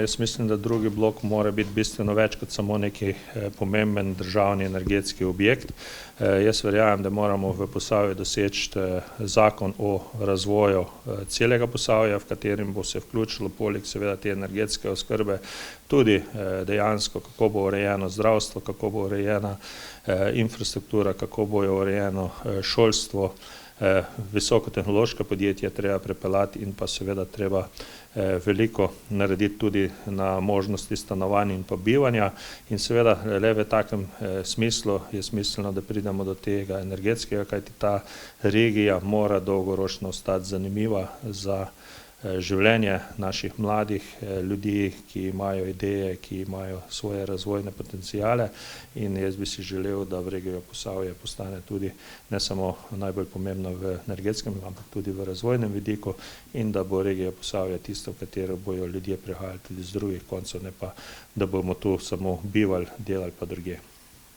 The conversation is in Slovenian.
Jaz mislim, da drugi blok mora biti bistveno več kot samo neki pomemben državni energetski objekt. Jaz verjamem, da moramo v Posavju doseči zakon o razvoju celega Posavja, v katerim bo se vključilo poleg seveda te energetske oskrbe tudi dejansko, kako bo urejeno zdravstvo, kako bo urejena infrastruktura, kako bo urejeno šolstvo, visokotehnološka podjetja treba prepeljati in pa seveda treba veliko narediti tudi na možnosti stanovanj in pa bivanja. In seveda le v takem smislu je smiselno, da pridemo do tega energetskega, kajti ta regija mora dolgoročno ostati zanimiva za življenje naših mladih ljudi, ki imajo ideje, ki imajo svoje razvojne potencijale, in jaz bi si želel, da v regiji Posavje postane tudi ne samo najbolj pomembna v energetskem, ampak tudi v razvojnem vidiku, in da bo regija Posavje tisto, v katero bojo ljudje prihajali tudi z drugih koncev, ne pa da bomo tu samo bivali, delali pa drugje.